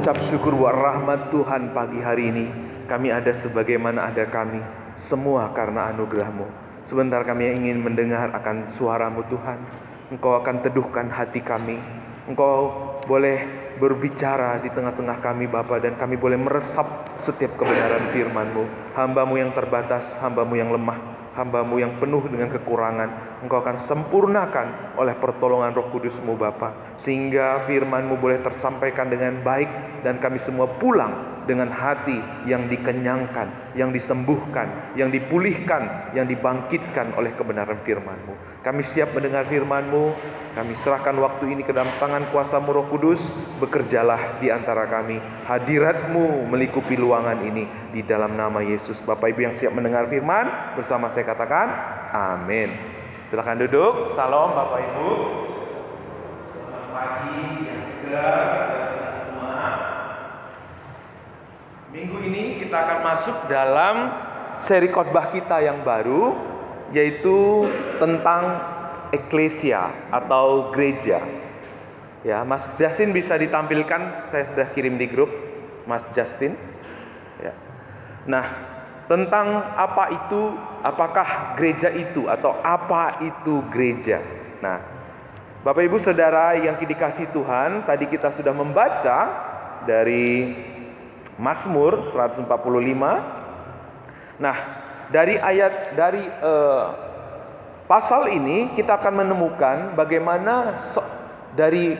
mengucap syukur buat rahmat Tuhan pagi hari ini. Kami ada sebagaimana ada kami, semua karena anugerah-Mu. Sebentar kami ingin mendengar akan suara-Mu Tuhan. Engkau akan teduhkan hati kami. Engkau boleh berbicara di tengah-tengah kami Bapa, dan kami boleh meresap setiap kebenaran firman-Mu. Hamba-Mu yang terbatas, hamba-Mu yang lemah, hamba-Mu yang penuh dengan kekurangan, Engkau akan sempurnakan oleh pertolongan Roh Kudus-Mu Bapa, sehingga firman-Mu boleh tersampaikan dengan baik, dan kami semua pulang dengan hati yang dikenyangkan, yang disembuhkan, yang dipulihkan, yang dibangkitkan oleh kebenaran firman-Mu. Kami siap mendengar firman-Mu. Kami serahkan waktu ini ke dalam tangan kuasa-Mu Roh Kudus. Bekerjalah di antara kami. Hadirat-Mu melingkupi luangan ini, di dalam nama Yesus. Bapak Ibu yang siap mendengar firman, bersama saya katakan amin. Silakan duduk. Salam Bapak Ibu. Selamat pagi yang segar kita semua. Minggu ini kita akan masuk dalam seri khotbah kita yang baru, yaitu tentang eklesia atau gereja. Ya, Mas Justin bisa ditampilkan, saya sudah kirim di grup, Mas Justin. Ya. Nah, tentang apa itu, apakah gereja itu, atau apa itu gereja. Nah, Bapak Ibu Saudara yang dikasihi Tuhan, tadi kita sudah membaca dari Mazmur 145. Nah, dari pasal ini kita akan menemukan bagaimana dari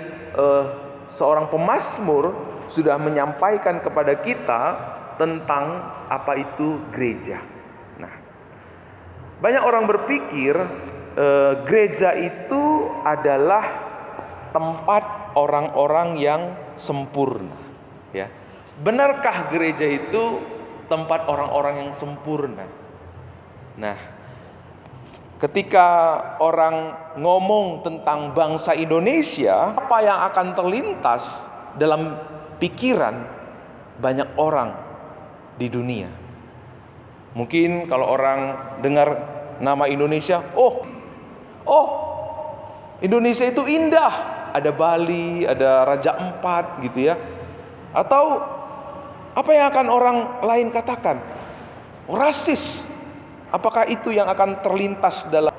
seorang pemazmur sudah menyampaikan kepada kita tentang apa itu gereja. Nah, banyak orang berpikir gereja itu adalah tempat orang-orang yang sempurna. Ya, benarkah gereja itu tempat orang-orang yang sempurna? Nah, ketika orang ngomong tentang bangsa Indonesia, apa yang akan terlintas dalam pikiran banyak orang di dunia? Mungkin kalau orang dengar nama Indonesia, oh Indonesia itu indah. Ada Bali, ada Raja Empat gitu ya. Atau apa yang akan orang lain katakan? Rasis. Apakah itu yang akan terlintas dalam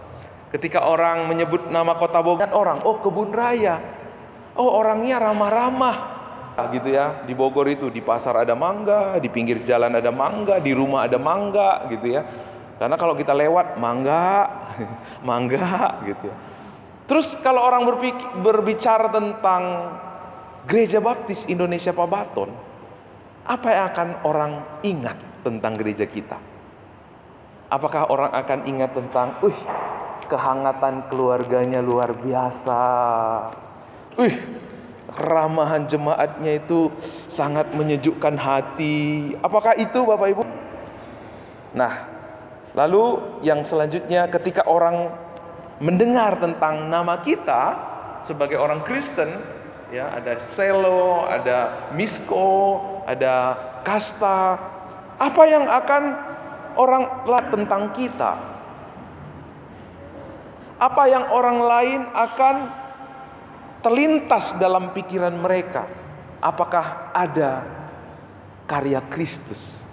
ketika orang menyebut nama kota Bogor? Orang, kebun raya. Orangnya ramah-ramah. Gitu ya. Di Bogor itu di pasar ada mangga, di pinggir jalan ada mangga, di rumah ada mangga gitu ya. Karena kalau kita lewat mangga, mangga gitu ya. Terus kalau orang berbicara tentang Gereja Baptis Indonesia Pabaton, apa yang akan orang ingat tentang gereja kita? Apakah orang akan ingat tentang kehangatan keluarganya luar biasa, keramahan jemaatnya itu sangat menyejukkan hati? Apakah itu Bapak Ibu? Nah, lalu yang selanjutnya, ketika orang mendengar tentang nama kita sebagai orang Kristen, ya, ada Selo, ada Misko, ada Kasta. Apa yang akan orang lihat tentang kita? Apa yang orang lain akan terlintas dalam pikiran mereka? Apakah ada karya Kristus?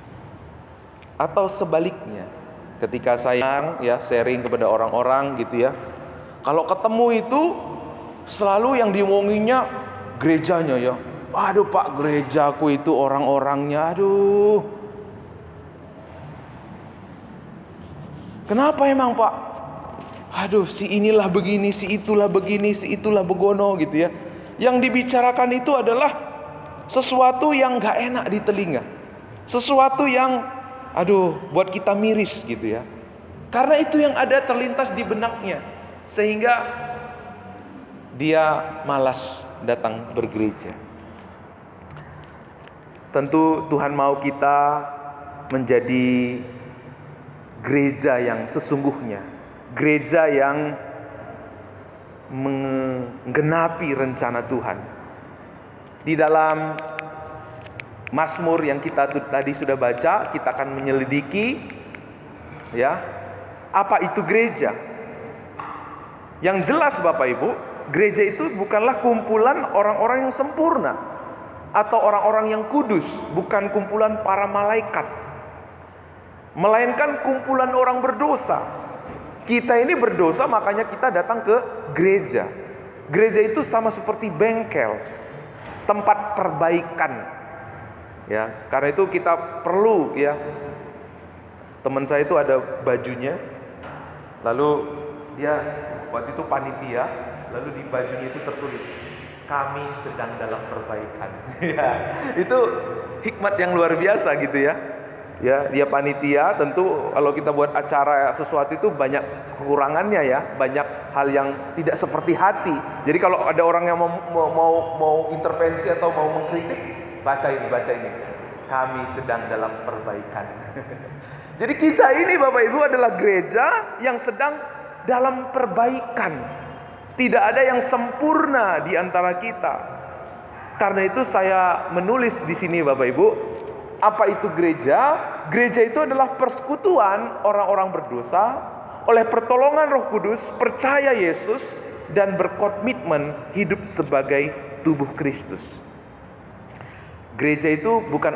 Atau sebaliknya, ketika saya sharing kepada orang-orang gitu ya, kalau ketemu itu selalu yang diomonginya gerejanya ya. Aduh Pak, gerejaku itu orang-orangnya, aduh. Kenapa emang Pak? Aduh, si inilah begini, si itulah begini, si itulah begono gitu ya. Yang dibicarakan itu adalah sesuatu yang gak enak di telinga. Sesuatu yang buat kita miris gitu ya. Karena itu yang ada terlintas di benaknya, sehingga dia malas datang bergereja. Tentu Tuhan mau kita menjadi gereja yang sesungguhnya, gereja yang menggenapi rencana Tuhan. Di dalam Mazmur yang kita tadi sudah baca, kita akan menyelidiki ya, apa itu gereja. Yang jelas Bapak Ibu, gereja itu bukanlah kumpulan orang-orang yang sempurna. atau orang-orang yang kudus, bukan kumpulan para malaikat, melainkan kumpulan orang berdosa. Kita ini berdosa, makanya kita datang ke gereja. Gereja itu sama seperti bengkel, tempat perbaikan. Ya, karena itu kita perlu, ya. Teman saya itu ada bajunya, lalu dia waktu itu panitia, lalu di bajunya itu tertulis, kami sedang dalam perbaikan. Ya, itu hikmat yang luar biasa gitu ya. Ya, dia panitia, tentu kalau kita buat acara sesuatu itu banyak kekurangannya ya, banyak hal yang tidak seperti hati. Jadi kalau ada orang yang mau intervensi atau mau mengkritik, baca ini. Kami sedang dalam perbaikan. Jadi kita ini Bapak Ibu adalah gereja yang sedang dalam perbaikan. Tidak ada yang sempurna di antara kita. Karena itu saya menulis di sini Bapak Ibu, apa itu gereja? Gereja itu adalah persekutuan orang-orang berdosa oleh pertolongan Roh Kudus, percaya Yesus dan berkomitmen hidup sebagai tubuh Kristus. Gereja itu bukan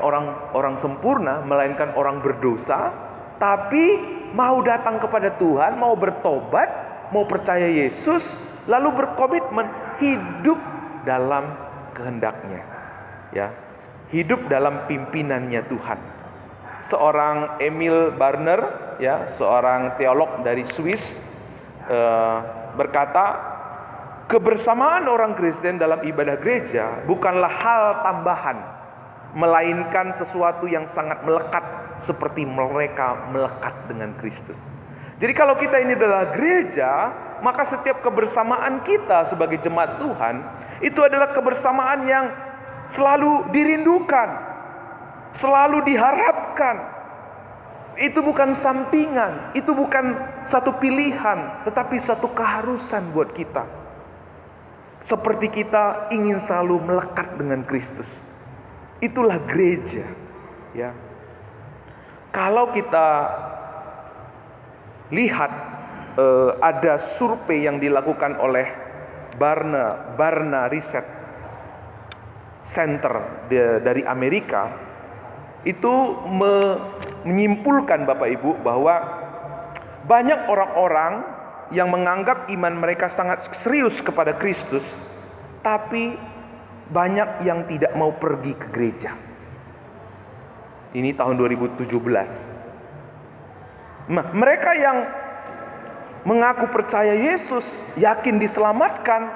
orang sempurna, melainkan orang berdosa, tapi mau datang kepada Tuhan, mau bertobat, mau percaya Yesus, lalu berkomitmen hidup dalam kehendaknya, ya, hidup dalam pimpinannya Tuhan. Seorang Emil Barner, ya, seorang teolog dari Swiss, berkata, kebersamaan orang Kristen dalam ibadah gereja bukanlah hal tambahan, melainkan sesuatu yang sangat melekat, seperti mereka melekat dengan Kristus. Jadi kalau kita ini adalah gereja, maka setiap kebersamaan kita sebagai jemaat Tuhan itu adalah kebersamaan yang selalu dirindukan, selalu diharapkan. Itu bukan sampingan, itu bukan satu pilihan, tetapi satu keharusan buat kita. Seperti kita ingin selalu melekat dengan Kristus. Itulah gereja, ya. Kalau kita lihat ada survei yang dilakukan oleh Barna Research Center dari Amerika, itu menyimpulkan Bapak Ibu bahwa banyak orang-orang yang menganggap iman mereka sangat serius kepada Kristus, tapi banyak yang tidak mau pergi ke gereja. Ini tahun 2017. Mereka yang mengaku percaya Yesus, yakin diselamatkan,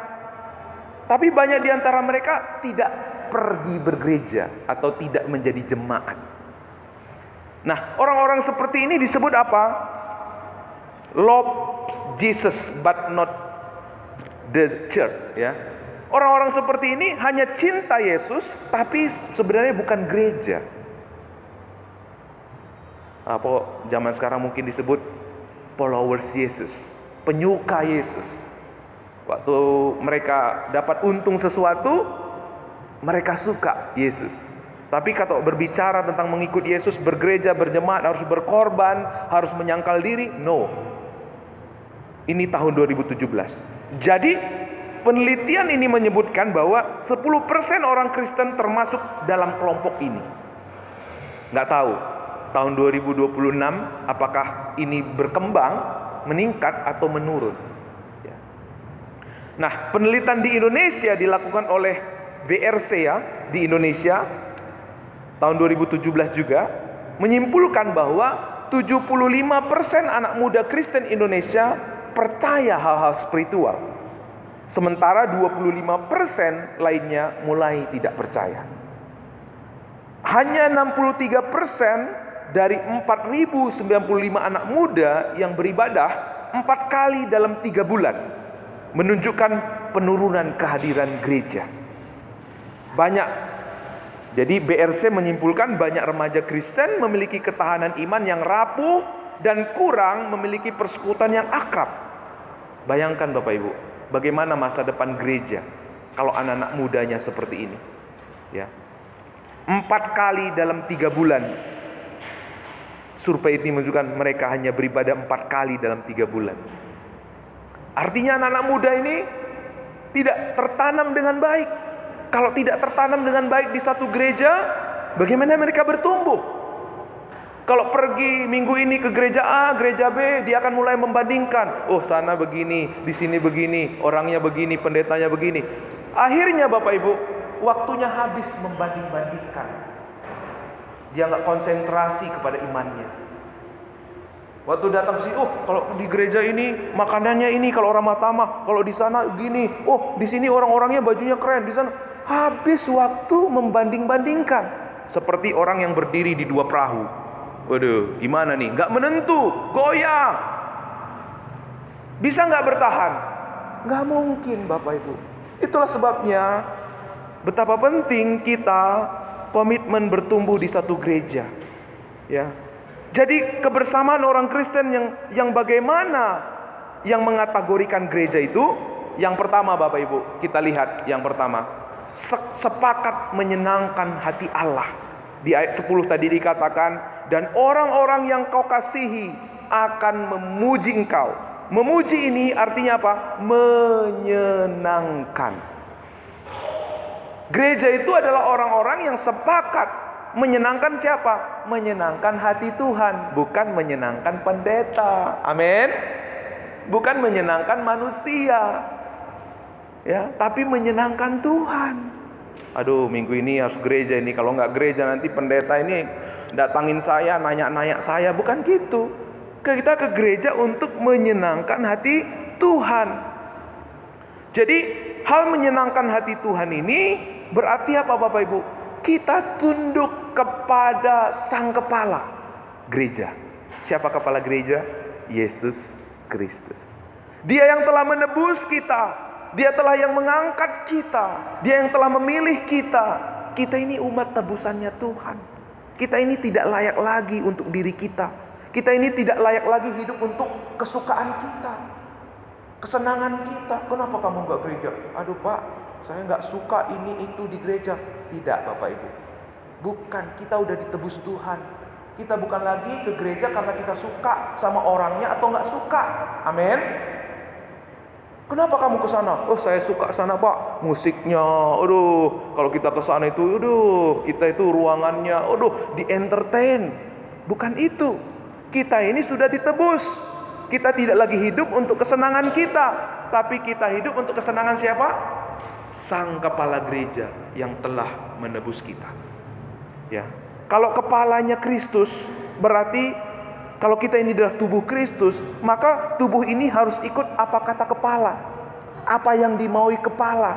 tapi banyak di antara mereka tidak pergi bergereja atau tidak menjadi jemaat. Nah, orang-orang seperti ini disebut apa? Loves Jesus but not the church, ya. Orang-orang seperti ini hanya cinta Yesus, tapi sebenarnya bukan gereja. Apa zaman sekarang mungkin disebut followers Yesus, penyuka Yesus. Waktu mereka dapat untung sesuatu, mereka suka Yesus. Tapi kalau berbicara tentang mengikut Yesus, bergereja, berjemaat, harus berkorban, harus menyangkal diri, no. Ini tahun 2017. Jadi penelitian ini menyebutkan bahwa 10% orang Kristen termasuk dalam kelompok ini. Nggak tahu tahun 2026 apakah ini berkembang, meningkat atau menurun. Nah, penelitian di Indonesia dilakukan oleh VRC, ya, di Indonesia tahun 2017 juga menyimpulkan bahwa 75% anak muda Kristen Indonesia percaya hal-hal spiritual. Sementara 25% lainnya mulai tidak percaya. Hanya 63% dari 4.095 anak muda yang beribadah 4 kali dalam 3 bulan menunjukkan penurunan kehadiran gereja. Jadi BRC menyimpulkan banyak remaja Kristen memiliki ketahanan iman yang rapuh dan kurang memiliki persekutuan yang akrab. Bayangkan Bapak Ibu, bagaimana masa depan gereja kalau anak-anak mudanya seperti ini, ya. 4 kali dalam 3 bulan. Survei ini menunjukkan mereka hanya beribadah 4 kali dalam 3 bulan. Artinya anak-anak muda ini tidak tertanam dengan baik. Kalau tidak tertanam dengan baik di satu gereja, bagaimana mereka bertumbuh? Kalau pergi minggu ini ke gereja A, gereja B, dia akan mulai membandingkan. Oh, sana begini, di sini begini, orangnya begini, pendetanya begini. Akhirnya Bapak Ibu, waktunya habis membanding-bandingkan. Dia nggak konsentrasi kepada imannya. Waktu datang sih, oh kalau di gereja ini makanannya ini, kalau orang Matama, kalau di sana gini, oh di sini orang-orangnya bajunya keren, di sana. Habis waktu membanding-bandingkan, seperti orang yang berdiri di dua perahu. Waduh, gimana nih? Nggak menentu, goyang. Bisa nggak bertahan? Nggak mungkin, Bapak Ibu. Itulah sebabnya betapa penting kita komitmen bertumbuh di satu gereja. Ya. Jadi kebersamaan orang Kristen yang bagaimana yang mengategorikan gereja itu? Yang pertama Bapak Ibu, kita lihat yang pertama, sepakat menyenangkan hati Allah. Di ayat 10 tadi dikatakan, dan orang-orang yang kau kasihi akan memuji engkau. Memuji ini artinya apa? Menyenangkan. Gereja itu adalah orang-orang yang sepakat menyenangkan siapa? Menyenangkan hati Tuhan, bukan menyenangkan pendeta. Amin. Bukan menyenangkan manusia. Ya, tapi menyenangkan Tuhan. Aduh, minggu ini harus gereja ini. Kalau nggak gereja nanti pendeta ini datangin saya, nanya-nanya saya. Bukan gitu. Kita ke gereja untuk menyenangkan hati Tuhan. Jadi hal menyenangkan hati Tuhan ini berarti apa Bapak Ibu? Kita tunduk kepada Sang Kepala gereja. Siapa kepala gereja? Yesus Kristus. Dia yang telah menebus kita. Dia telah yang mengangkat kita. Dia yang telah memilih kita. Kita ini umat tebusannya Tuhan. Kita ini tidak layak lagi untuk diri kita. Kita ini tidak layak lagi hidup untuk kesukaan kita, kesenangan kita. Kenapa kamu nggak gereja? Aduh Pak, saya nggak suka ini itu di gereja. Tidak Bapak Ibu. Bukan, kita udah ditebus Tuhan. Kita bukan lagi ke gereja karena kita suka sama orangnya atau nggak suka. Amin. Kenapa kamu ke sana? Oh, saya suka sana Pak, musiknya. Aduh, kalau kita ke sana itu, aduh, kita itu ruangannya, aduh, di entertain. Bukan itu. Kita ini sudah ditebus. Kita tidak lagi hidup untuk kesenangan kita, tapi kita hidup untuk kesenangan siapa? Sang Kepala gereja yang telah menebus kita. Ya. Kalau kepalanya Kristus, berarti kalau kita ini adalah tubuh Kristus, maka tubuh ini harus ikut apa kata kepala. Apa yang dimaui kepala,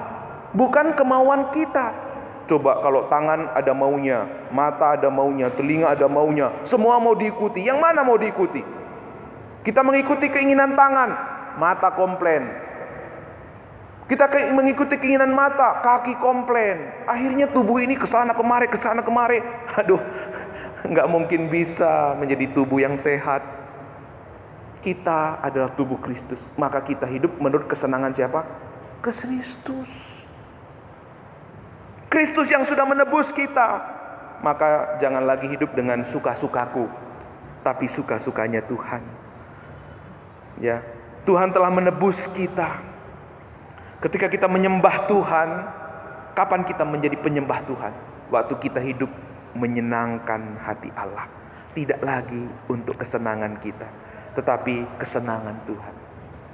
bukan kemauan kita. Coba kalau tangan ada maunya, mata ada maunya, telinga ada maunya, semua mau diikuti. Yang mana mau diikuti? Kita mengikuti keinginan tangan, mata komplain. Kita mengikuti keinginan mata, kaki komplain. Akhirnya tubuh ini kesana kemari, kesana kemari. Aduh, nggak mungkin bisa menjadi tubuh yang sehat. Kita adalah tubuh Kristus, maka kita hidup menurut kesenangan siapa? Kristus. Kristus yang sudah menebus kita. Maka jangan lagi hidup dengan suka-sukaku, tapi suka-sukanya Tuhan. Ya, Tuhan telah menebus kita. Ketika kita menyembah Tuhan, kapan kita menjadi penyembah Tuhan? Waktu kita hidup menyenangkan hati Allah. Tidak lagi untuk kesenangan kita, tetapi kesenangan Tuhan.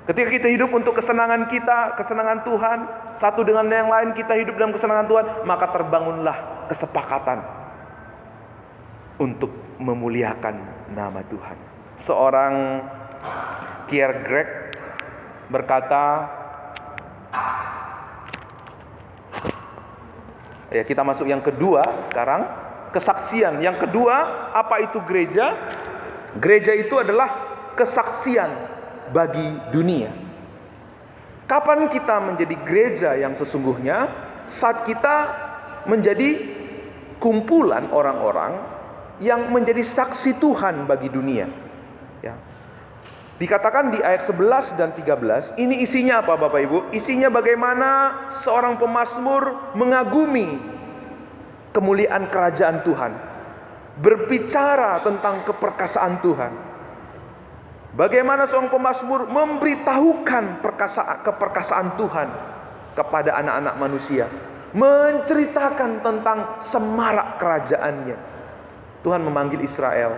Ketika kita hidup untuk kesenangan kita, kesenangan Tuhan, satu dengan yang lain kita hidup dalam kesenangan Tuhan, maka terbangunlah kesepakatan untuk memuliakan nama Tuhan. Seorang Kierkegaard berkata, ya kita masuk yang kedua sekarang, kesaksian. Yang kedua, apa itu gereja? Gereja itu adalah kesaksian bagi dunia. Kapan kita menjadi gereja yang sesungguhnya? Saat kita menjadi kumpulan orang-orang yang menjadi saksi Tuhan bagi dunia. Ya. Dikatakan di ayat 11 dan 13, ini isinya apa Bapak Ibu? Isinya bagaimana seorang pemazmur mengagumi kemuliaan kerajaan Tuhan. Berbicara tentang keperkasaan Tuhan. Bagaimana seorang pemazmur memberitahukan keperkasaan Tuhan kepada anak-anak manusia. menceritakan tentang semarak kerajaannya. Tuhan memanggil Israel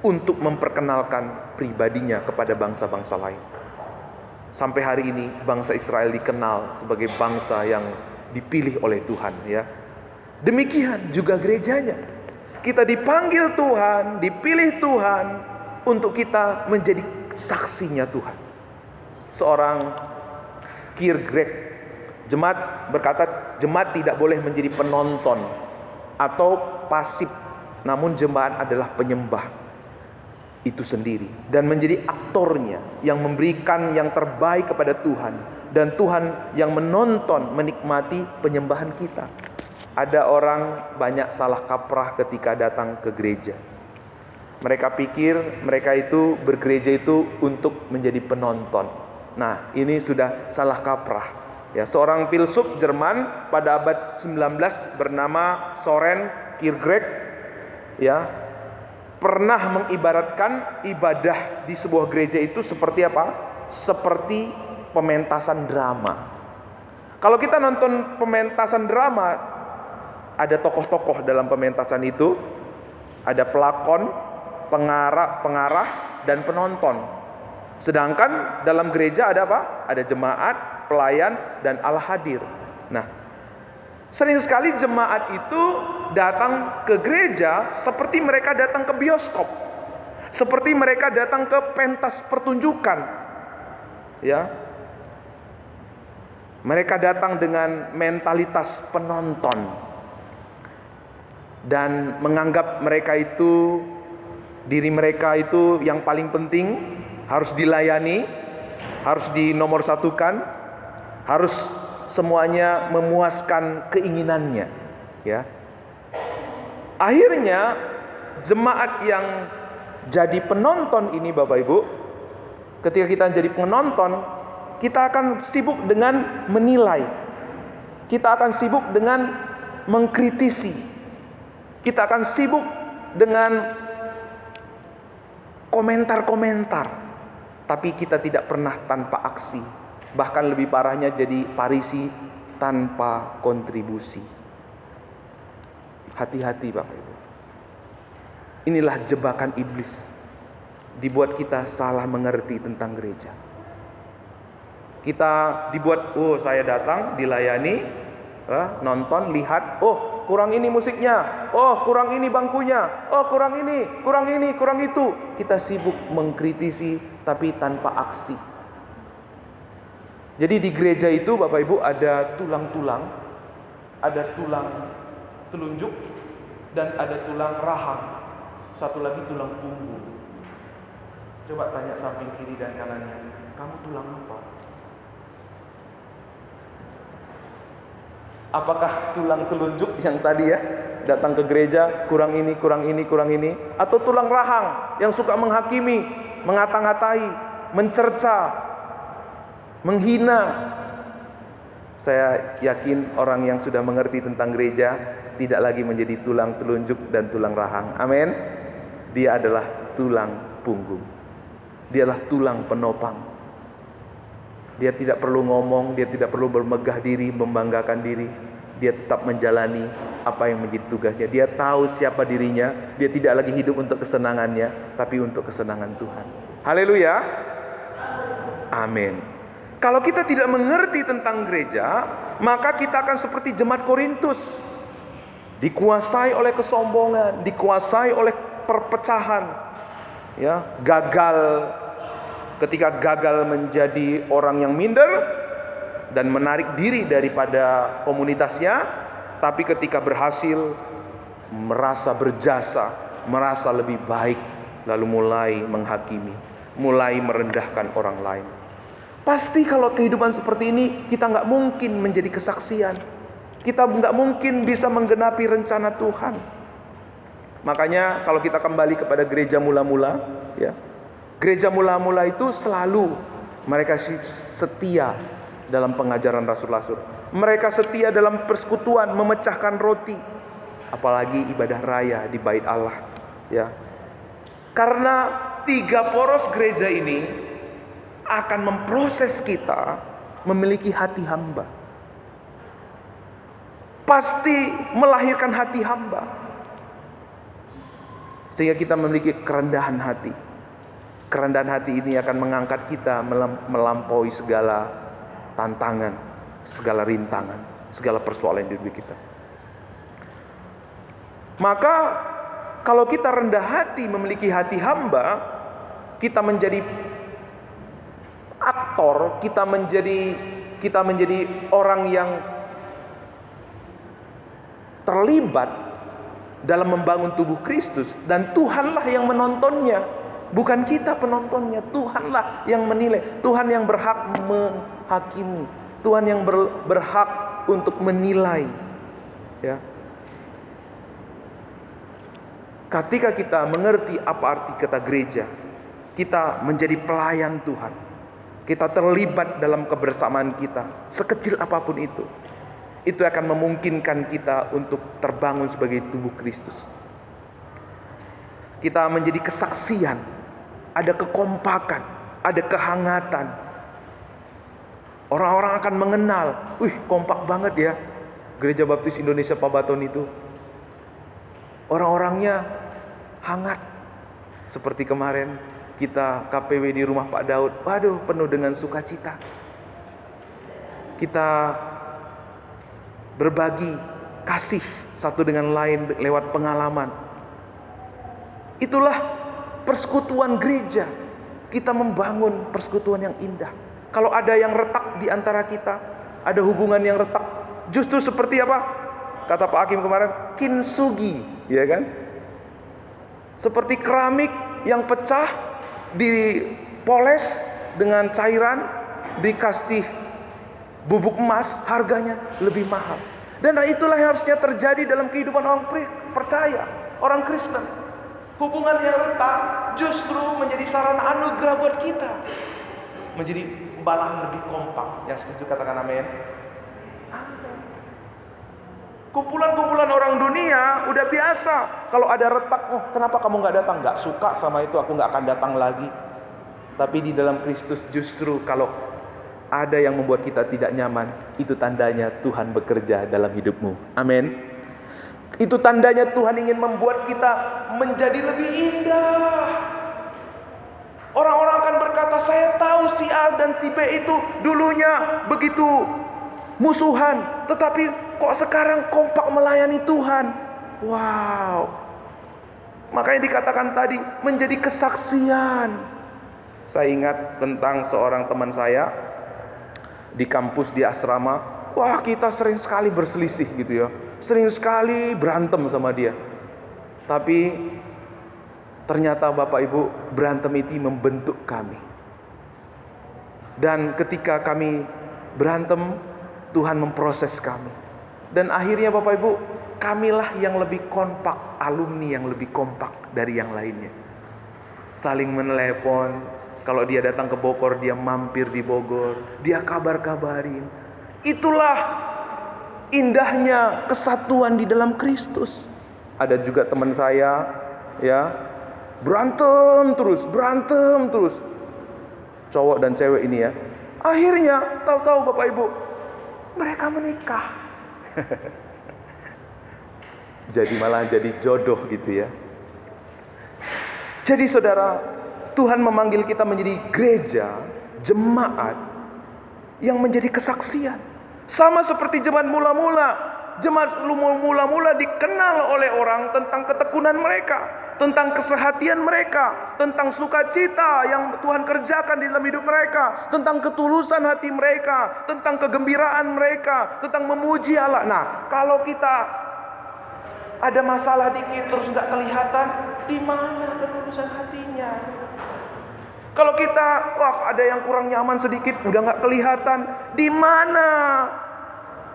untuk memperkenalkan pribadinya kepada bangsa-bangsa lain. Sampai hari ini bangsa Israel dikenal sebagai bangsa yang dipilih oleh Tuhan, ya. Demikian juga gerejanya. Kita dipanggil Tuhan, dipilih Tuhan untuk kita menjadi saksinya Tuhan. Seorang Kierkegaard, jemaat berkata, jemaat tidak boleh menjadi penonton atau pasif, namun jemaat adalah penyembah itu sendiri dan menjadi aktornya yang memberikan yang terbaik kepada Tuhan, dan Tuhan yang menonton, menikmati penyembahan kita. Ada orang banyak salah kaprah ketika datang ke gereja. Mereka pikir mereka itu bergereja itu untuk menjadi penonton. Nah, ini sudah salah kaprah. Ya, seorang filsuf Jerman pada abad 19 bernama Soren Kierkegaard, ya, pernah mengibaratkan ibadah di sebuah gereja itu seperti apa? Seperti pementasan drama. Kalau kita nonton pementasan drama, ada tokoh-tokoh dalam pementasan itu, ada pelakon, pengarah dan penonton. Sedangkan dalam gereja ada apa? Ada jemaat, pelayan, dan Allah hadir. Nah, sering sekali jemaat itu datang ke gereja seperti mereka datang ke bioskop, seperti mereka datang ke pentas pertunjukan, ya. Mereka datang dengan mentalitas penonton dan menganggap diri mereka itu yang paling penting, harus dilayani, harus dinomorsatukan, harus semuanya memuaskan keinginannya, ya. Akhirnya jemaat yang jadi penonton ini, Bapak Ibu, ketika kita jadi penonton, kita akan sibuk dengan menilai. Kita akan sibuk dengan mengkritisi. Kita akan sibuk dengan komentar-komentar. Tapi kita tidak pernah tanpa aksi. Bahkan lebih parahnya jadi parisi tanpa kontribusi. Hati-hati Bapak Ibu. Inilah jebakan iblis. Dibuat kita salah mengerti tentang gereja. Kita dibuat, saya datang, dilayani, nonton, lihat, kurang ini musiknya, kurang ini bangkunya, kurang ini, kurang itu. Kita sibuk mengkritisi tapi tanpa aksi. Jadi di gereja itu Bapak Ibu ada tulang-tulang, ada tulang telunjuk, dan ada tulang rahang. Satu lagi tulang punggung. Coba tanya samping kiri dan kanannya, kamu tulang apa? Apakah tulang telunjuk yang tadi ya, datang ke gereja, kurang ini, kurang ini, kurang ini, atau tulang rahang yang suka menghakimi, mengata-ngatai, mencerca, menghina? Saya yakin orang yang sudah mengerti tentang gereja tidak lagi menjadi tulang telunjuk dan tulang rahang. Amin. Dia adalah tulang punggung. Dia adalah tulang penopang. Dia tidak perlu ngomong, dia tidak perlu bermegah diri, membanggakan diri. Dia tetap menjalani apa yang menjadi tugasnya. Dia tahu siapa dirinya. Dia tidak lagi hidup untuk kesenangannya, tapi untuk kesenangan Tuhan. Haleluya. Amin. Kalau kita tidak mengerti tentang gereja, maka kita akan seperti jemaat Korintus. Dikuasai oleh kesombongan, dikuasai oleh perpecahan, ya, gagal. Ketika gagal menjadi orang yang minder dan menarik diri daripada komunitasnya, tapi ketika berhasil merasa berjasa, merasa lebih baik, lalu mulai menghakimi, mulai merendahkan orang lain. Pasti kalau kehidupan seperti ini, kita nggak mungkin menjadi kesaksian. Kita nggak mungkin bisa menggenapi rencana Tuhan. Makanya kalau kita kembali kepada gereja mula-mula, ya, gereja mula-mula itu selalu mereka setia dalam pengajaran rasul-rasul. Mereka setia dalam persekutuan, memecahkan roti, apalagi ibadah raya di bait Allah, ya. Karena 3 poros gereja ini akan memproses kita memiliki hati hamba. pasti melahirkan hati hamba. Sehingga kita memiliki kerendahan hati. Kerendahan hati ini akan mengangkat kita melampaui segala tantangan, segala rintangan, segala persoalan di hidup kita. Maka kalau kita rendah hati, memiliki hati hamba, kita menjadi aktor, kita menjadi orang yang terlibat dalam membangun tubuh Kristus, dan Tuhanlah yang menontonnya, bukan kita penontonnya. Tuhanlah yang menilai, Tuhan yang berhak menghakimi, Tuhan yang berhak untuk menilai. Ya. Ketika kita mengerti apa arti kata gereja, kita menjadi pelayan Tuhan. Kita terlibat dalam kebersamaan kita, sekecil apapun itu akan memungkinkan kita untuk terbangun sebagai tubuh Kristus. Kita menjadi kesaksian, ada kekompakan, ada kehangatan. Orang-orang akan mengenal, kompak banget ya Gereja Baptis Indonesia Pabaton itu. Orang-orangnya hangat. Seperti kemarin kita KPW di rumah Pak Daud, penuh dengan sukacita. Kita berbagi kasih satu dengan lain lewat pengalaman. Itulah persekutuan gereja. Kita membangun persekutuan yang indah. Kalau ada yang retak di antara kita, ada hubungan yang retak, justru seperti apa? Kata Pak Hakim kemarin, kintsugi, ya kan? Seperti keramik yang pecah, dipoles dengan cairan, dikasih bubuk emas, harganya lebih mahal. Dan itulah yang harusnya terjadi dalam kehidupan orang percaya, orang Kristen. Hubungan yang retak justru menjadi sarana anugerah buat kita, menjadi balahan lebih kompak. Yang setuju katakan amin. Kumpulan-kumpulan orang dunia udah biasa. Kalau ada retak, kenapa kamu gak datang? Gak suka sama itu, aku gak akan datang lagi. Tapi di dalam Kristus justru kalau ada yang membuat kita tidak nyaman, itu tandanya Tuhan bekerja dalam hidupmu. Amin. Itu tandanya Tuhan ingin membuat kita menjadi lebih indah. Orang-orang akan berkata, saya tahu si A dan si B itu dulunya begitu musuhan, tetapi kok sekarang kompak melayani Tuhan. Wow. Makanya dikatakan tadi menjadi kesaksian. Saya ingat tentang seorang teman saya di kampus, di asrama. Wah, kita sering sekali berselisih gitu ya. Sering sekali berantem sama dia. Tapi ternyata Bapak Ibu, berantem itu membentuk kami. Dan ketika kami berantem, Tuhan memproses kami. Dan akhirnya Bapak Ibu, kamilah yang lebih kompak, alumni yang lebih kompak dari yang lainnya. Saling menelepon. Kalau dia datang ke Bogor, dia mampir di Bogor, dia kabar-kabarin. Itulah indahnya kesatuan di dalam Kristus. Ada juga teman saya, ya, berantem terus. Cowok dan cewek ini ya. Akhirnya, tahu-tahu Bapak Ibu, mereka menikah. jadi jodoh gitu ya. Jadi saudara, Tuhan memanggil kita menjadi gereja, jemaat yang menjadi kesaksian. Sama seperti jemaat mula-mula. Jemaat mula-mula dikenal oleh orang tentang ketekunan mereka, tentang kesehatian mereka, tentang sukacita yang Tuhan kerjakan di dalam hidup mereka, tentang ketulusan hati mereka, tentang kegembiraan mereka, tentang memuji Allah. Nah, kalau kita ada masalah dikit terus nggak kelihatan, di mana ketulusan hatinya? Kalau kita, ada yang kurang nyaman sedikit, udah nggak kelihatan, di mana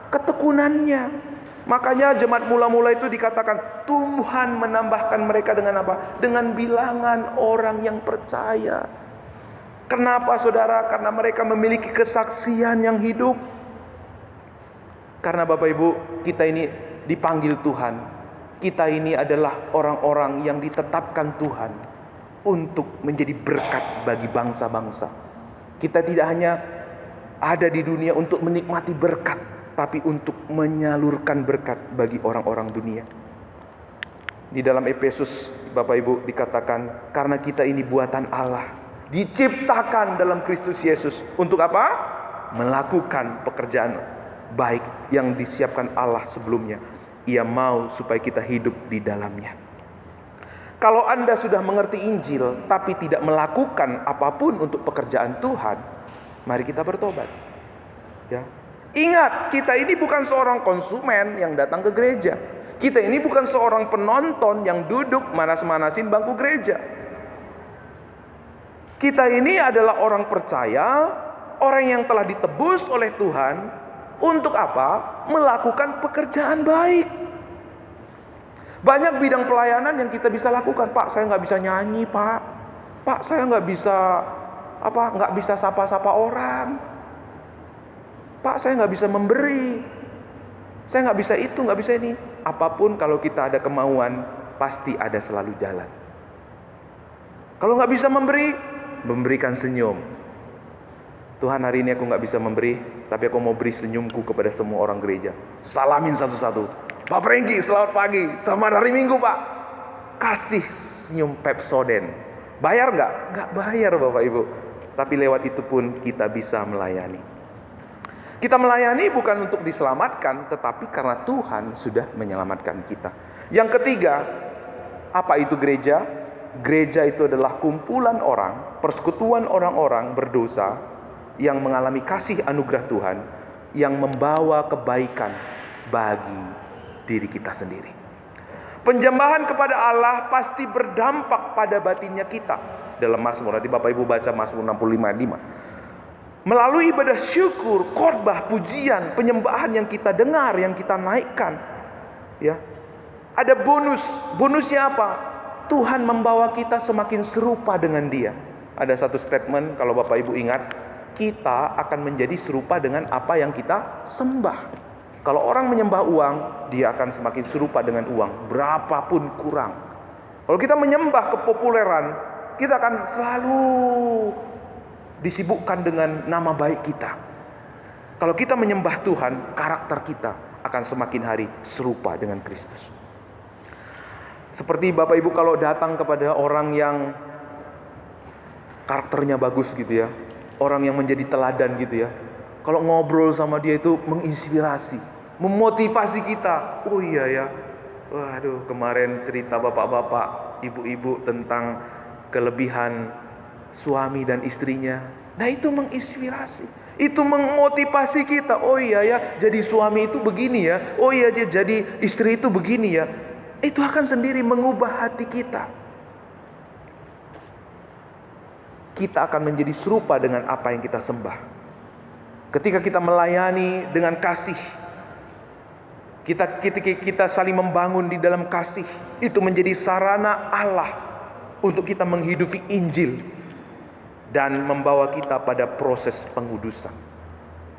ketekunannya? Makanya jemaat mula-mula itu dikatakan Tuhan menambahkan mereka dengan apa? Dengan bilangan orang yang percaya. Kenapa saudara? Karena mereka memiliki kesaksian yang hidup. Karena Bapak Ibu, kita ini dipanggil Tuhan. Kita ini adalah orang-orang yang ditetapkan Tuhan untuk menjadi berkat bagi bangsa-bangsa. Kita tidak hanya ada di dunia untuk menikmati berkat, tapi untuk menyalurkan berkat bagi orang-orang dunia. Di dalam Efesus, Bapak Ibu, dikatakan karena kita ini buatan Allah, diciptakan dalam Kristus Yesus untuk apa? Melakukan pekerjaan baik yang disiapkan Allah sebelumnya. Ia mau supaya kita hidup di dalamnya. Kalau Anda sudah mengerti Injil tapi tidak melakukan apapun untuk pekerjaan Tuhan, mari kita bertobat. Ya. Ingat, kita ini bukan seorang konsumen yang datang ke gereja. Kita ini bukan seorang penonton yang duduk manas-manasin bangku gereja. Kita ini adalah orang percaya, orang yang telah ditebus oleh Tuhan. Untuk apa? Melakukan pekerjaan baik. Banyak bidang pelayanan yang kita bisa lakukan. Pak, saya nggak bisa nyanyi, Pak. Pak, saya nggak bisa sapa-sapa orang. Pak, saya nggak bisa memberi. Saya nggak bisa itu, nggak bisa ini. Apapun kalau kita ada kemauan, pasti ada selalu jalan. Kalau nggak bisa memberikan senyum. Tuhan, hari ini aku nggak bisa memberi, tapi aku mau beri senyumku kepada semua orang gereja. Salamin satu-satu. Pak Prengki, selamat pagi. Selamat hari Minggu, Pak. Kasih senyum Pepsodent. Bayar nggak? Nggak bayar, Bapak Ibu. Tapi lewat itu pun kita bisa melayani. Kita melayani bukan untuk diselamatkan, tetapi karena Tuhan sudah menyelamatkan kita. Yang ketiga, apa itu gereja? Gereja itu adalah kumpulan orang, persekutuan orang-orang berdosa yang mengalami kasih anugerah Tuhan, yang membawa kebaikan bagi diri kita sendiri. Penjambahan kepada Allah pasti berdampak pada batinnya kita. Dalam Mazmur, nanti Bapak Ibu baca Mazmur 65. Melalui ibadah syukur, khotbah, pujian, penyembahan yang kita dengar, yang kita naikkan, ya, ada bonus. Bonusnya apa? Tuhan membawa kita semakin serupa dengan Dia. Ada satu statement, kalau Bapak Ibu ingat, kita akan menjadi serupa dengan apa yang kita sembah. Kalau orang menyembah uang, dia akan semakin serupa dengan uang, berapapun kurang. Kalau kita menyembah kepopuleran, kita akan selalu disibukkan dengan nama baik kita. Kalau kita menyembah Tuhan, karakter kita akan semakin hari serupa dengan Kristus. Seperti Bapak Ibu kalau datang kepada orang yang karakternya bagus gitu ya, orang yang menjadi teladan gitu ya, kalau ngobrol sama dia itu menginspirasi, memotivasi kita. Oh iya ya, waduh, kemarin cerita bapak-bapak, ibu-ibu tentang kelebihan suami dan istrinya. Nah, itu menginspirasi, itu memotivasi kita. Oh iya ya, jadi suami itu begini ya. Oh iya, jadi istri itu begini ya. Itu akan sendiri mengubah hati kita. Kita akan menjadi serupa dengan apa yang kita sembah. Ketika kita melayani dengan kasih, kita saling membangun di dalam kasih, itu menjadi sarana Allah untuk kita menghidupi Injil dan membawa kita pada proses pengudusan.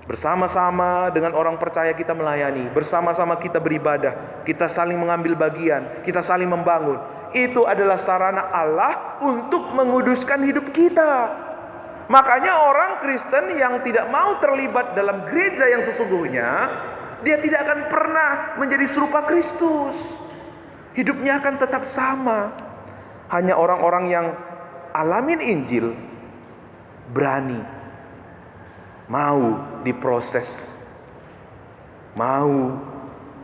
Bersama-sama dengan orang percaya kita melayani, bersama-sama kita beribadah, kita saling mengambil bagian, kita saling membangun. Itu adalah sarana Allah untuk menguduskan hidup kita. Makanya orang Kristen yang tidak mau terlibat dalam gereja yang sesungguhnya, dia tidak akan pernah menjadi serupa Kristus. Hidupnya akan tetap sama. Hanya orang-orang yang alamin Injil, berani, mau diproses, mau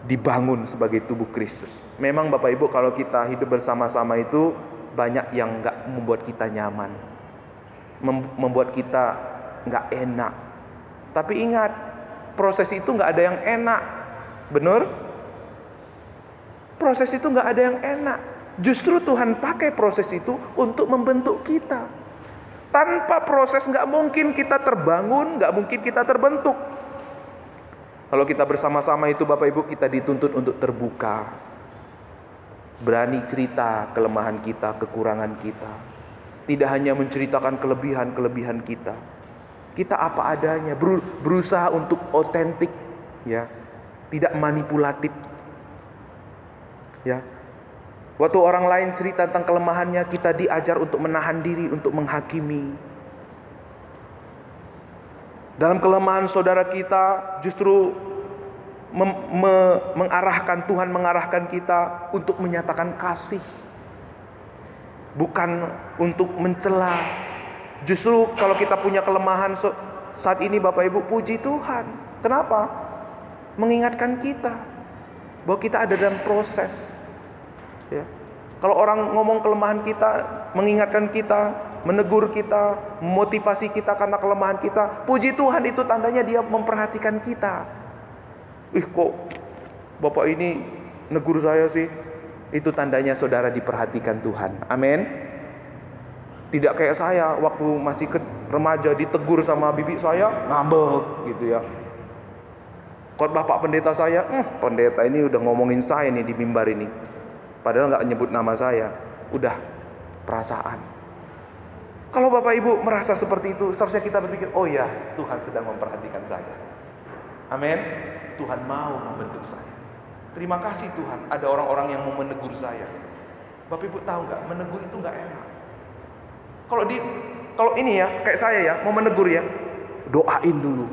dibangun sebagai tubuh Kristus. Memang Bapak Ibu, kalau kita hidup bersama-sama itu banyak yang gak membuat kita nyaman, membuat kita gak enak. Tapi ingat, proses itu gak ada yang enak. Benar? Proses itu gak ada yang enak. Justru Tuhan pakai proses itu untuk membentuk kita. Tanpa proses gak mungkin kita terbangun, gak mungkin kita terbentuk. Kalau kita bersama-sama itu Bapak Ibu, kita dituntut untuk terbuka, berani cerita kelemahan kita, kekurangan kita. Tidak hanya menceritakan kelebihan-kelebihan kita. Kita apa adanya, berusaha untuk otentik, ya, tidak manipulatif, ya. Waktu orang lain cerita tentang kelemahannya, kita diajar untuk menahan diri, untuk menghakimi. Dalam kelemahan saudara kita, justru Tuhan mengarahkan kita untuk menyatakan kasih, bukan untuk mencela. Justru kalau kita punya kelemahan saat ini Bapak Ibu, puji Tuhan. Kenapa? Mengingatkan kita bahwa kita ada dalam proses. Ya. Kalau orang ngomong kelemahan kita, mengingatkan kita, menegur kita, memotivasi kita karena kelemahan kita, puji Tuhan, itu tandanya dia memperhatikan kita. Kok Bapak ini negur saya sih? Itu tandanya saudara diperhatikan Tuhan. Amin. Tidak kayak saya waktu masih remaja ditegur sama bibi saya, ngambek gitu ya. Kok bapak pendeta saya, pendeta ini udah ngomongin saya nih di mimbar ini, padahal nggak nyebut nama saya, udah perasaan. Kalau Bapak Ibu merasa seperti itu, seharusnya kita berpikir, oh ya, Tuhan sedang memperhatikan saya. Amin. Tuhan mau membentuk saya. Terima kasih Tuhan, ada orang-orang yang mau menegur saya. Bapak Ibu tahu nggak, menegur itu nggak enak. Kalau ini ya, kayak saya ya, mau menegur ya, doain dulu.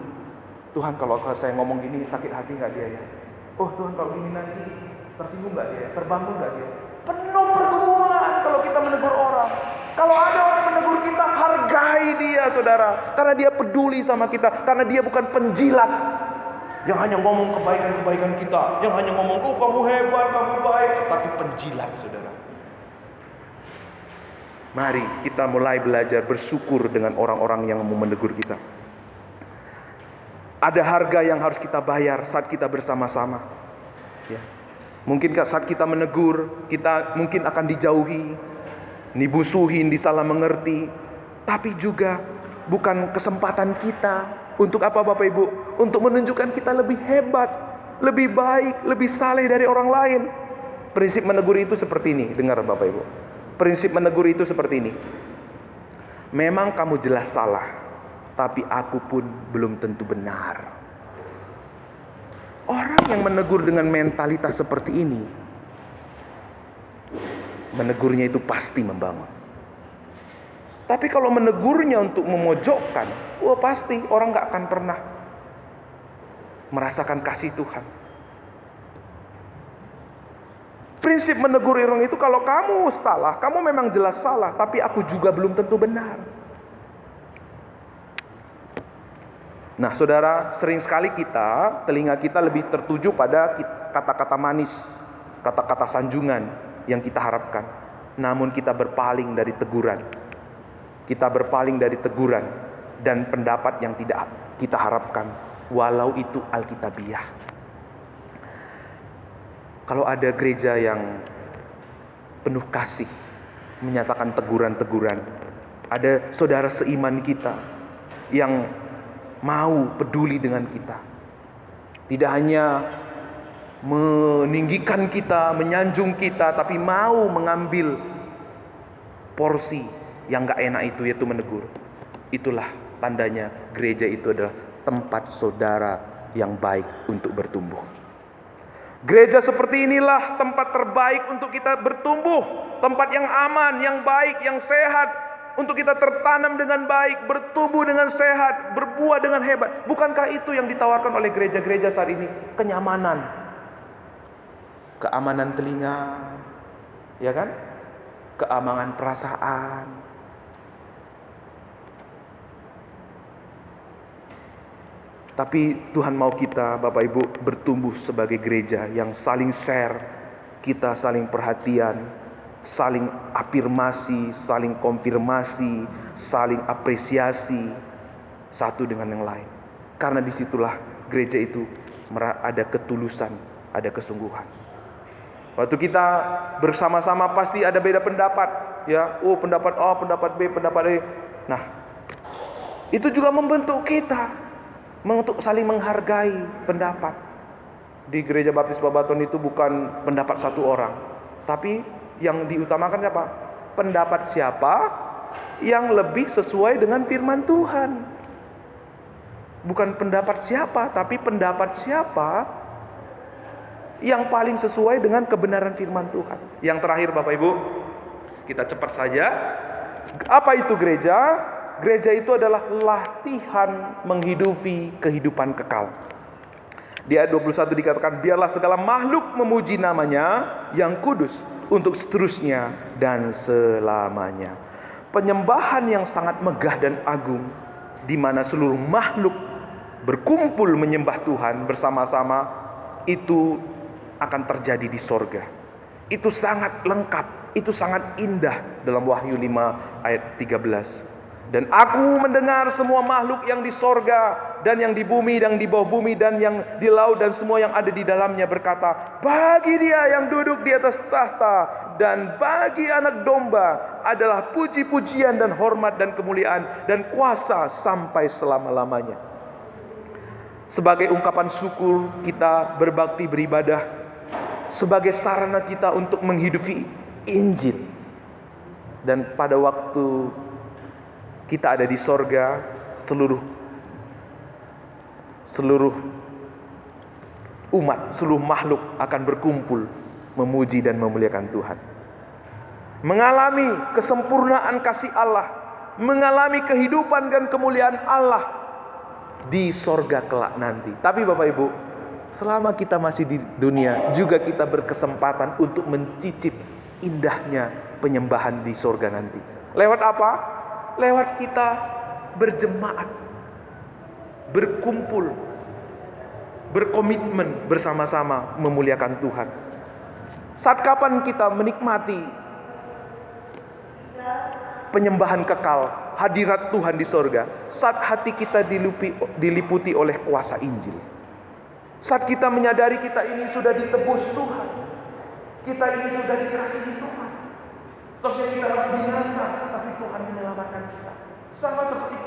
Tuhan, kalau saya ngomong gini sakit hati nggak dia ya? Oh Tuhan, kalau gini nanti tersinggung nggak dia? Terbangun nggak dia? Penuh pergumulan kalau kita menegur orang. Kalau ada orang menegur kita, hargai dia saudara, karena dia peduli sama kita, karena dia bukan penjilat yang hanya ngomong kebaikan-kebaikan kita, yang hanya ngomong, oh kamu hebat, kamu baik, tapi penjilat saudara. Mari kita mulai belajar bersyukur dengan orang-orang yang mau menegur kita. Ada harga yang harus kita bayar saat kita bersama-sama. Ya. Mungkin saat kita menegur, kita mungkin akan dijauhi, dibusuhin, disalah mengerti. Tapi juga bukan kesempatan kita. Untuk apa Bapak Ibu? Untuk menunjukkan kita lebih hebat, lebih baik, lebih saleh dari orang lain. Prinsip menegur itu seperti ini. Dengar Bapak Ibu. Prinsip menegur itu seperti ini. Memang kamu jelas salah, tapi aku pun belum tentu benar. Orang yang menegur dengan mentalitas seperti ini, menegurnya itu pasti membangun. Tapi kalau menegurnya untuk memojokkan, pasti orang gak akan pernah merasakan kasih Tuhan. Prinsip menegur orang itu, kalau kamu salah, kamu memang jelas salah, tapi aku juga belum tentu benar. Nah saudara, sering sekali telinga kita lebih tertuju pada kata-kata manis, kata-kata sanjungan yang kita harapkan. Namun kita berpaling dari teguran. Kita berpaling dari teguran dan pendapat yang tidak kita harapkan, walau itu alkitabiah. Kalau ada gereja yang penuh kasih, menyatakan teguran-teguran, ada saudara seiman kita yang mau peduli dengan kita, tidak hanya meninggikan kita, menyanjung kita, tapi mau mengambil porsi yang gak enak itu, yaitu menegur. Itulah tandanya gereja itu adalah tempat saudara yang baik untuk bertumbuh. Gereja seperti inilah tempat terbaik untuk kita bertumbuh, tempat yang aman, yang baik, yang sehat, untuk kita tertanam dengan baik, bertumbuh dengan sehat, berbuah dengan hebat. Bukankah itu yang ditawarkan oleh gereja-gereja saat ini? Kenyamanan, keamanan telinga, ya kan? Keamanan perasaan. Tapi Tuhan mau kita, Bapak Ibu, bertumbuh sebagai gereja yang saling share, kita saling perhatian, saling afirmasi, saling konfirmasi, saling apresiasi satu dengan yang lain. Karena disitulah gereja itu ada ketulusan, ada kesungguhan. Waktu kita bersama-sama pasti ada beda pendapat, ya. Pendapat A, pendapat B, pendapat E. Nah, itu juga membentuk kita untuk saling menghargai pendapat. Di Gereja Baptis Babaton itu bukan pendapat satu orang, tapi yang diutamakan siapa? Pendapat siapa yang lebih sesuai dengan firman Tuhan. Bukan pendapat siapa, tapi pendapat siapa yang paling sesuai dengan kebenaran firman Tuhan. Yang terakhir Bapak Ibu, kita cepat saja. Apa itu gereja? Gereja itu adalah latihan menghidupi kehidupan kekal. Di ayat 21 dikatakan, biarlah segala makhluk memuji namanya yang kudus untuk seterusnya dan selamanya. Penyembahan yang sangat megah dan agung, di mana seluruh makhluk berkumpul menyembah Tuhan bersama-sama, itu akan terjadi di sorga. Itu sangat lengkap, itu sangat indah dalam Wahyu 5 ayat 13. Dan aku mendengar semua makhluk yang di sorga dan yang di bumi dan di bawah bumi dan yang di laut dan semua yang ada di dalamnya berkata, bagi Dia yang duduk di atas tahta dan bagi Anak Domba adalah puji-pujian dan hormat dan kemuliaan dan kuasa sampai selama-lamanya. Sebagai ungkapan syukur kita berbakti beribadah, sebagai sarana kita untuk menghidupi Injil. Dan pada waktu kita ada di sorga, seluruh umat, seluruh makhluk akan berkumpul memuji dan memuliakan Tuhan. Mengalami kesempurnaan kasih Allah, mengalami kehidupan dan kemuliaan Allah di sorga kelak nanti. Tapi Bapak Ibu, selama kita masih di dunia, juga kita berkesempatan untuk mencicip indahnya penyembahan di sorga nanti. Lewat apa? Lewat kita berjemaat, berkumpul, berkomitmen bersama-sama memuliakan Tuhan. Saat kapan kita menikmati penyembahan kekal, hadirat Tuhan di sorga? Saat hati kita diliputi oleh kuasa Injil. Saat kita menyadari kita ini sudah ditebus Tuhan, kita ini sudah dikasihi Tuhan. Seharusnya kita harus binasa, tapi Tuhan menyelamatkan kita. Sama seperti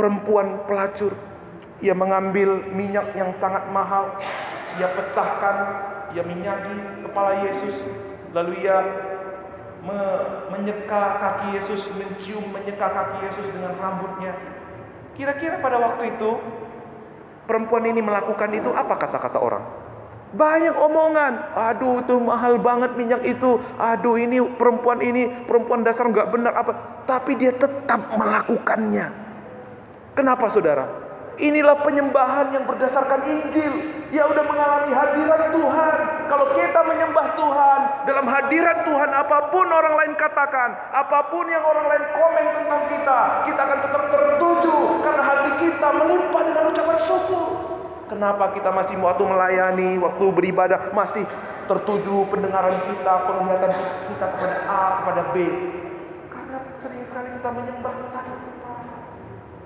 perempuan pelacur. Ia mengambil minyak yang sangat mahal, ia pecahkan, ia minyaki kepala Yesus, lalu ia menyeka kaki Yesus, menyeka kaki Yesus dengan rambutnya. Kira-kira pada waktu itu perempuan ini melakukan itu, apa kata-kata orang? Banyak omongan, aduh itu mahal banget minyak itu, aduh ini perempuan dasar nggak benar apa. Tapi dia tetap melakukannya. Kenapa saudara? Inilah penyembahan yang berdasarkan Injil. Ya udah mengalami hadirat Tuhan. Kalau kita menyembah Tuhan, dalam hadirat Tuhan, apapun orang lain katakan, apapun yang orang lain komen tentang kita akan tetap tertuju karena hati kita melimpah dengan ucapan syukur. Kenapa kita masih waktu melayani, waktu beribadah masih tertuju pendengaran kita, penglihatan kita kepada A, kepada B? Karena sering sekali kita menyembah tanpa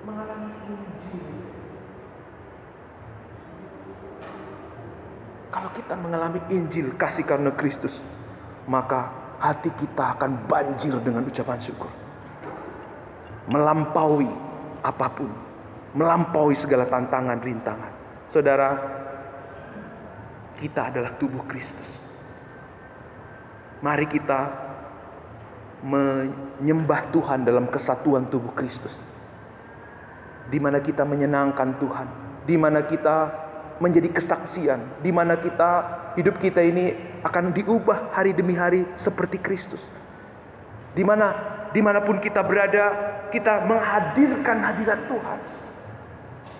mengalami Injil. Kalau kita mengalami Injil kasih karunia Kristus, maka hati kita akan banjir dengan ucapan syukur. Melampaui apapun, melampaui segala tantangan, rintangan. Saudara, kita adalah tubuh Kristus. Mari kita menyembah Tuhan dalam kesatuan tubuh Kristus, di mana kita menyenangkan Tuhan, di mana kita menjadi kesaksian, di mana hidup kita ini akan diubah hari demi hari seperti Kristus. Dimanapun kita berada, kita menghadirkan hadirat Tuhan.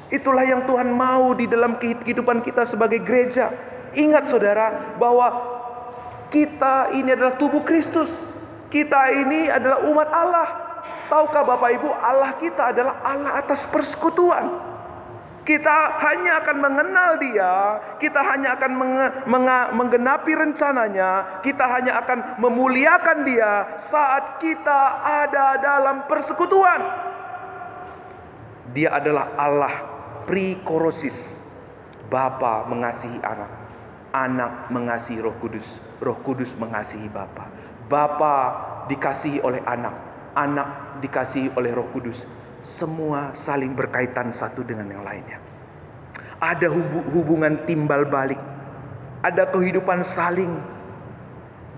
Itulah yang Tuhan mau di dalam kehidupan kita sebagai gereja. Ingat saudara, bahwa kita ini adalah tubuh Kristus. Kita ini adalah umat Allah. Tahukah Bapak Ibu, Allah kita adalah Allah atas persekutuan. Kita hanya akan mengenal Dia, kita hanya akan menggenapi rencananya, kita hanya akan memuliakan Dia saat kita ada dalam persekutuan. Dia adalah Allah prikorosis. Bapa mengasihi anak, anak mengasihi Roh Kudus, Roh Kudus mengasihi Bapa. Bapa dikasihi oleh anak, anak dikasihi oleh Roh Kudus. Semua saling berkaitan satu dengan yang lainnya. Ada hubungan timbal balik, ada kehidupan saling.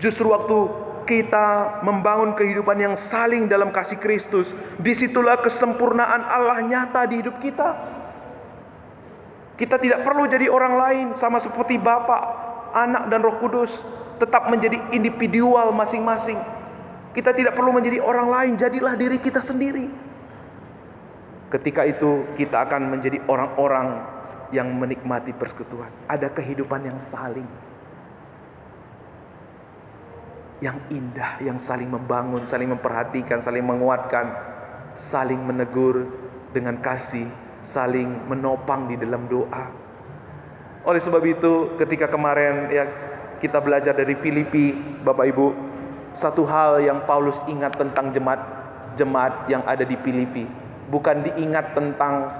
Justru waktu kita membangun kehidupan yang saling dalam kasih Kristus, disitulah kesempurnaan Allah nyata di hidup kita. Kita tidak perlu jadi orang lain, sama seperti Bapa, Anak dan Roh Kudus tetap menjadi individual masing-masing. Kita tidak perlu menjadi orang lain, jadilah diri kita sendiri. Ketika itu kita akan menjadi orang-orang yang menikmati persekutuan. Ada kehidupan yang indah, yang saling membangun, saling memperhatikan, saling menguatkan, saling menegur dengan kasih, saling menopang di dalam doa. Oleh sebab itu, ketika kemarin kita belajar dari Filipi, Bapak Ibu, satu hal yang Paulus ingat tentang jemaat yang ada di Filipi, bukan diingat tentang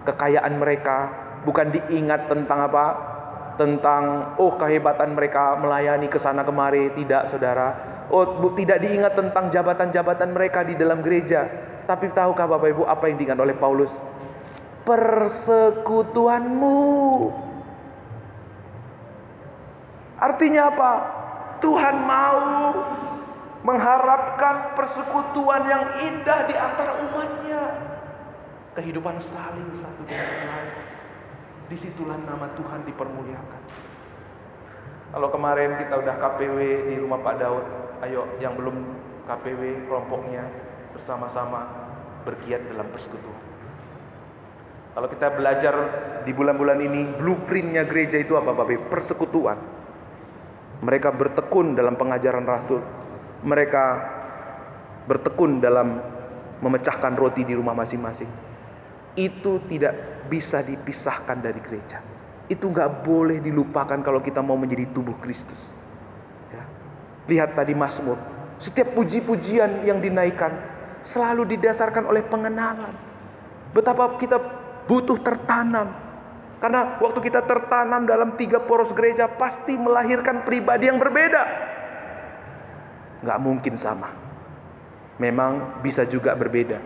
kekayaan mereka, bukan diingat tentang tentang kehebatan mereka melayani ke sana kemari, tidak saudara. Tidak diingat tentang jabatan-jabatan mereka di dalam gereja. Tapi tahukah Bapak Ibu apa yang diingat oleh Paulus? Persekutuanmu. Artinya apa? Tuhan mau mengharapkan persekutuan yang indah di antara umatnya. Kehidupan saling satu dengan lain. Disitulah nama Tuhan dipermuliakan. Kalau kemarin kita udah KPW di rumah Pak Daud, ayo yang belum KPW kelompoknya bersama-sama bergiat dalam persekutuan. Kalau kita belajar di bulan-bulan ini, blueprintnya gereja itu apa Bapak? Persekutuan. Mereka bertekun dalam pengajaran Rasul. Mereka bertekun dalam memecahkan roti di rumah masing-masing. Itu tidak bisa dipisahkan dari gereja. Itu gak boleh dilupakan kalau kita mau menjadi tubuh Kristus. Ya. Lihat tadi Mazmur. Setiap puji-pujian yang dinaikkan selalu didasarkan oleh pengenalan. Betapa kita butuh tertanam. Karena waktu kita tertanam dalam 3 poros gereja, pasti melahirkan pribadi yang berbeda. Gak mungkin sama. Memang bisa juga berbeda.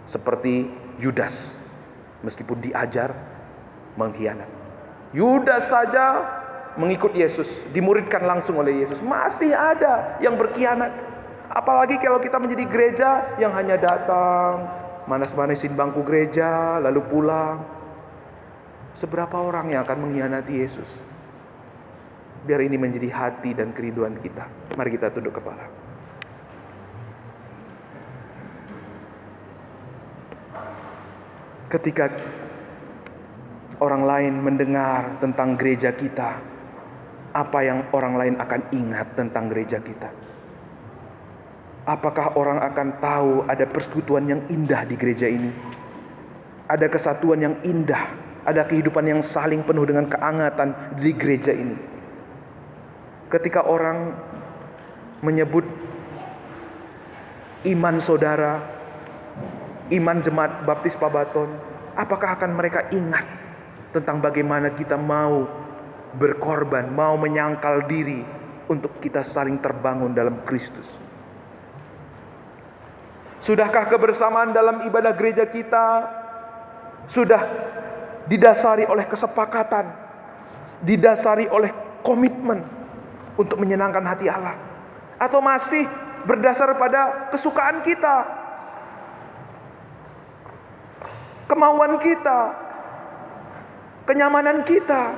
Seperti Yudas, meskipun diajar, mengkhianat. Yudas saja mengikut Yesus, dimuridkan langsung oleh Yesus. Masih ada yang berkhianat. Apalagi kalau kita menjadi gereja yang hanya datang, manas-manasin bangku gereja, lalu pulang. Seberapa orang yang akan mengkhianati Yesus? Biar ini menjadi hati dan kerinduan kita. Mari kita tunduk kepala. Ketika orang lain mendengar tentang gereja kita, apa yang orang lain akan ingat tentang gereja kita? Apakah orang akan tahu ada persekutuan yang indah di gereja ini? Ada kesatuan yang indah, ada kehidupan yang saling penuh dengan kehangatan di gereja ini. Ketika orang menyebut iman saudara, iman jemaat Baptis Pabaton, apakah akan mereka ingat tentang bagaimana kita mau berkorban, mau menyangkal diri untuk kita saling terbangun dalam Kristus? Sudahkah kebersamaan dalam ibadah gereja kita sudah didasari oleh kesepakatan, didasari oleh komitmen untuk menyenangkan hati Allah? Atau masih berdasar pada kesukaan kita, kemauan kita, kenyamanan kita?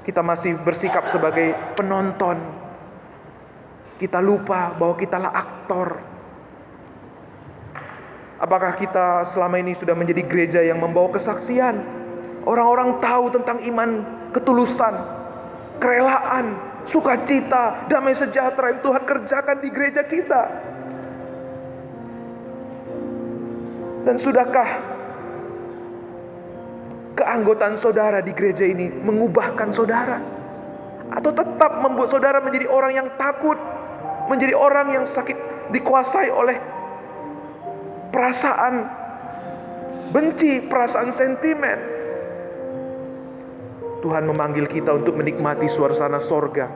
Kita masih bersikap sebagai penonton. Kita lupa bahwa kitalah aktor. Apakah kita selama ini sudah menjadi gereja yang membawa kesaksian? Orang-orang tahu tentang iman, ketulusan, kerelaan, sukacita, damai sejahtera yang Tuhan kerjakan di gereja kita. Dan sudahkah keanggotaan saudara di gereja ini mengubahkan saudara? Atau tetap membuat saudara menjadi orang yang takut, menjadi orang yang sakit, dikuasai oleh perasaan benci, perasaan sentimen? Tuhan memanggil kita untuk menikmati suasana sorga.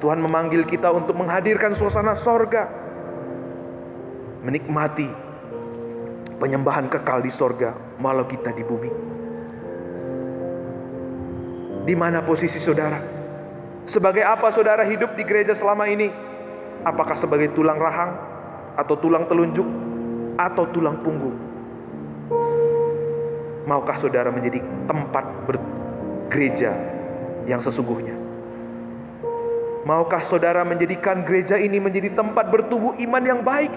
Tuhan memanggil kita untuk menghadirkan suasana sorga, menikmati penyembahan kekal di sorga walau kita di bumi. Di mana posisi saudara? Sebagai apa saudara hidup di gereja selama ini? Apakah sebagai tulang rahang, atau tulang telunjuk, atau tulang punggung? Maukah saudara menjadi tempat bergereja yang sesungguhnya? Maukah saudara menjadikan gereja ini menjadi tempat bertumbuh iman yang baik,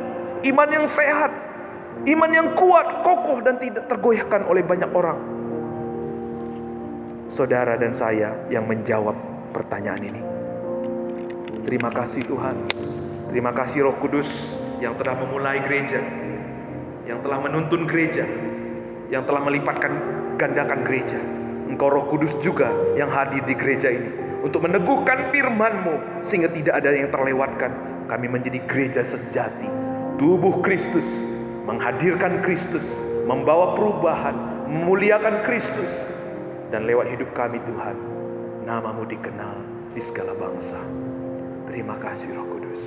iman yang sehat, Iman yang kuat, kokoh, dan tidak tergoyahkan oleh banyak orang. Saudara dan saya yang menjawab pertanyaan ini. Terima kasih Tuhan. Terima kasih Roh Kudus yang telah memulai gereja, yang telah menuntun gereja, yang telah melipatkan gandakan gereja. Engkau Roh Kudus juga yang hadir di gereja ini untuk meneguhkan firman-Mu sehingga tidak ada yang terlewatkan. Kami menjadi gereja sejati, tubuh Kristus, menghadirkan Kristus, membawa perubahan, memuliakan Kristus. Dan lewat hidup kami Tuhan, nama-Mu dikenal di segala bangsa. Terima kasih Roh Kudus.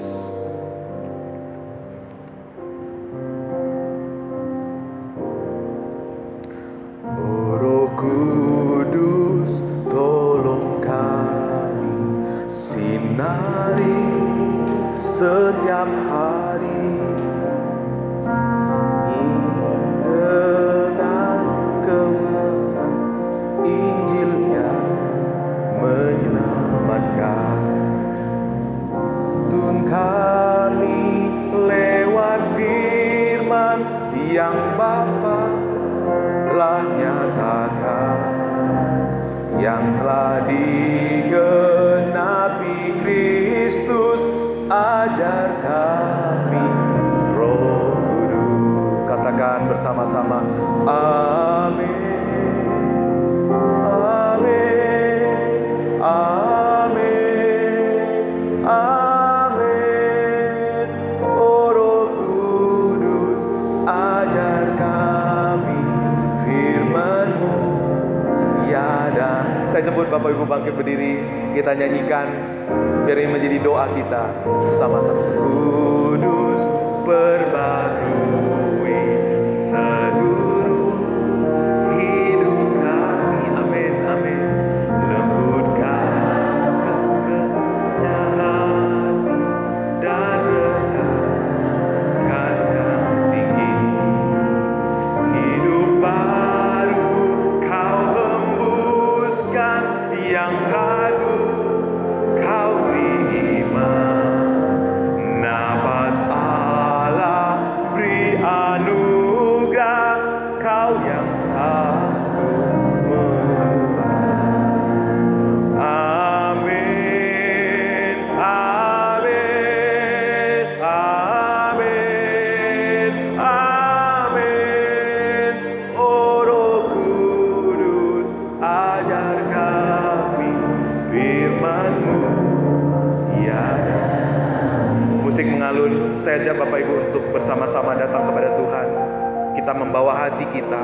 Oh Roh Kudus, tolong kami sinari setiap hari dengan kebenaran Injil yang menyelamatkan. Tuntun kami lewat firman yang Bapa telah nyatakan, yang telah digenapi Kristus. Ajar kami Roh Kudus. Katakan bersama-sama, amin, amin, amin, amin. Oh Roh Kudus, ajar kami firman-Mu. Ya, dan saya jemput Bapak Ibu bangkit berdiri, kita nyanyikan. Biar ini menjadi doa kita bersama-sama. Kudus, perbarui seluruh hidup kami. Amin, amin. Lembutkan kekejahan dan rendahkan yang tinggi. Hidup baru Kau hembuskan, yang ragu Kau beri iman. Nafas Allah beri anugerah, Kau yang sanggup mengubah. Amin, amin, amin, amin. Oh Roh Kudus, ajar kami firman-Mu. Ya. Musik mengalun, saya ajak Bapak Ibu untuk bersama-sama datang kepada Tuhan. Kita membawa hati kita,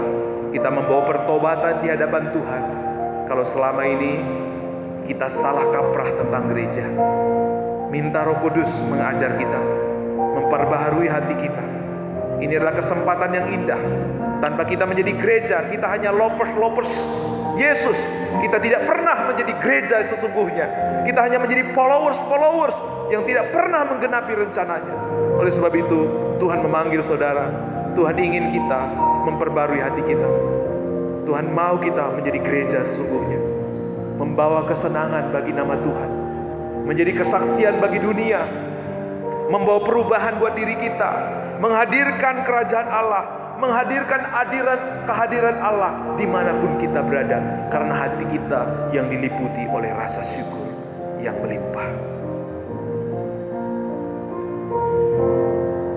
kita membawa pertobatan di hadapan Tuhan. Kalau selama ini kita salah kaprah tentang gereja, minta Roh Kudus mengajar kita, memperbaharui hati kita. Ini adalah kesempatan yang indah. Tanpa kita menjadi gereja, kita hanya lovers Yesus. Kita tidak pernah menjadi gereja sesungguhnya. Kita hanya menjadi followers yang tidak pernah menggenapi rencananya. Oleh sebab itu, Tuhan memanggil saudara. Tuhan ingin kita memperbarui hati kita. Tuhan mau kita menjadi gereja sesungguhnya, membawa kesenangan bagi nama Tuhan, menjadi kesaksian bagi dunia, membawa perubahan buat diri kita, menghadirkan kerajaan Allah, menghadirkan kehadiran Allah dimanapun kita berada, karena hati kita yang diliputi oleh rasa syukur yang melimpah.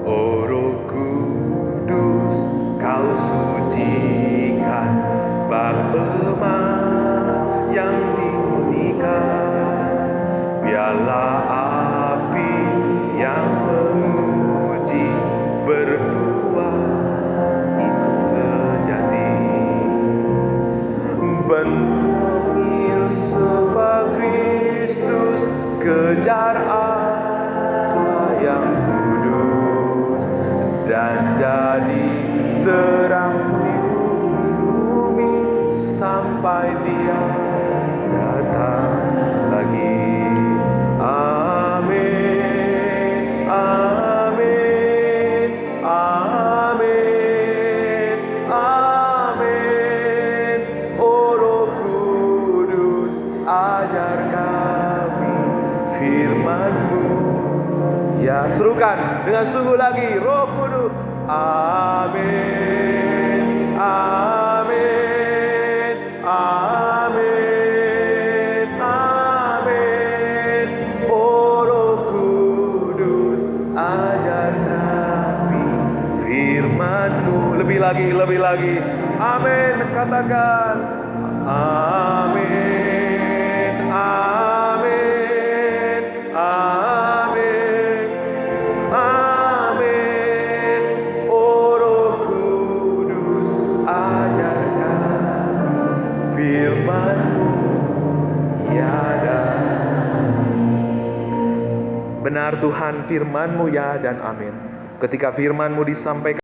Oh Roh Kudus, Kau sucikan bak emas yang dimurnikan, biarlah api yang menguji berbuah iman sejati. Bentuk sebab Kristus, kejar apa yang kudus, dan jadi terang di bumi sampai Dia datang lagi. Amin, amin, amin, amin. Oh Roh Kudus, ajar kami firman-Mu. Ya, serukan dengan sungguh lagi. Roh Kudus, Amin, amin, amin, amin. Oh Roh Kudus, ajar kami firman-Mu. Lebih lagi. Amin, katakan. Amin, amin, amin, amin. Oh Roh Kudus, ajar kami firman-Mu, ya dan benar Tuhan, firman-Mu ya dan amin. Ketika firman-Mu disampaikan